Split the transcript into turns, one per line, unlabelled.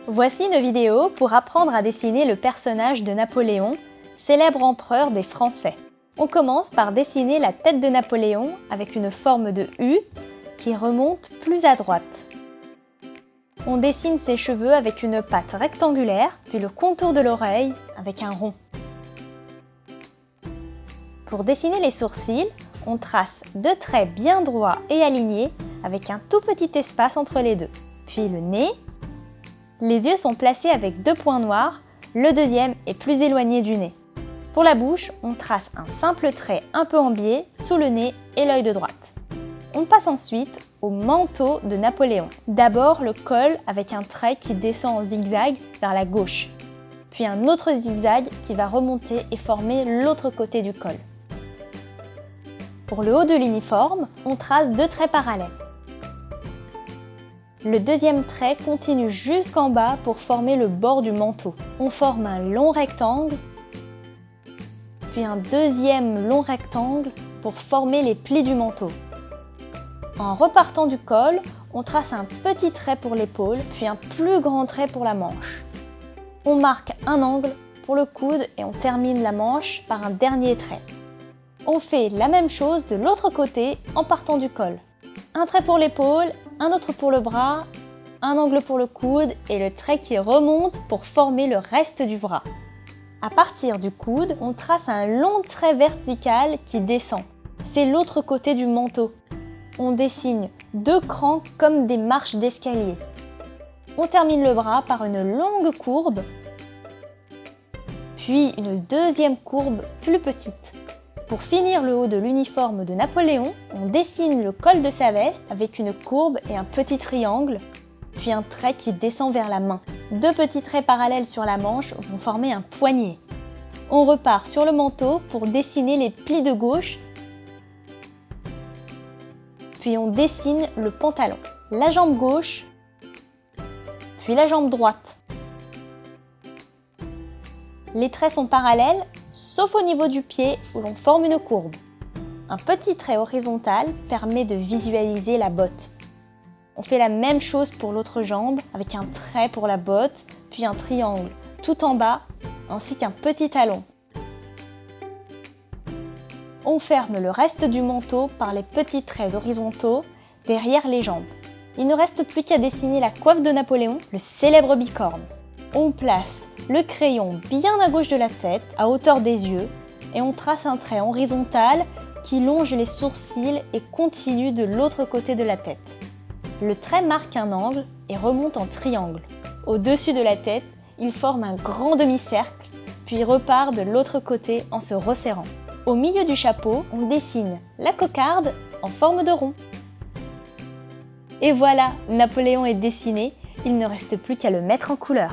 Voici une vidéo pour apprendre à dessiner le personnage de Napoléon, célèbre empereur des Français. On commence par dessiner la tête de Napoléon avec une forme de U qui remonte plus à droite. On dessine ses cheveux avec une patte rectangulaire, puis le contour de l'oreille avec un rond. Pour dessiner les sourcils, on trace deux traits bien droits et alignés avec un tout petit espace entre les deux. Puis le nez. Les yeux sont placés avec deux points noirs, le deuxième est plus éloigné du nez. Pour la bouche, on trace un simple trait un peu en biais sous le nez et l'œil de droite. On passe ensuite au manteau de Napoléon. D'abord le col avec un trait qui descend en zigzag vers la gauche, puis un autre zigzag qui va remonter et former l'autre côté du col. Pour le haut de l'uniforme, on trace deux traits parallèles. Le deuxième trait continue jusqu'en bas pour former le bord du manteau. On forme un long rectangle, puis un deuxième long rectangle pour former les plis du manteau. En repartant du col, on trace un petit trait pour l'épaule, puis un plus grand trait pour la manche. On marque un angle pour le coude et on termine la manche par un dernier trait. On fait la même chose de l'autre côté en partant du col. Un trait pour l'épaule, un autre pour le bras, un angle pour le coude et le trait qui remonte pour former le reste du bras. À partir du coude, on trace un long trait vertical qui descend. C'est l'autre côté du manteau. On dessine deux crans comme des marches d'escalier. On termine le bras par une longue courbe, puis une deuxième courbe plus petite. Pour finir le haut de l'uniforme de Napoléon, on dessine le col de sa veste avec une courbe et un petit triangle, puis un trait qui descend vers la main. Deux petits traits parallèles sur la manche vont former un poignet. On repart sur le manteau pour dessiner les plis de gauche, puis on dessine le pantalon, la jambe gauche, puis la jambe droite. Les traits sont parallèles, sauf au niveau du pied où l'on forme une courbe. Un petit trait horizontal permet de visualiser la botte. On fait la même chose pour l'autre jambe avec un trait pour la botte, puis un triangle tout en bas, ainsi qu'un petit talon. On ferme le reste du manteau par les petits traits horizontaux derrière les jambes. Il ne reste plus qu'à dessiner la coiffe de Napoléon, le célèbre bicorne. On place le crayon bien à gauche de la tête, à hauteur des yeux, et on trace un trait horizontal qui longe les sourcils et continue de l'autre côté de la tête. Le trait marque un angle et remonte en triangle. Au-dessus de la tête, il forme un grand demi-cercle, puis repart de l'autre côté en se resserrant. Au milieu du chapeau, on dessine la cocarde en forme de rond. Et voilà, Napoléon est dessiné, il ne reste plus qu'à le mettre en couleur.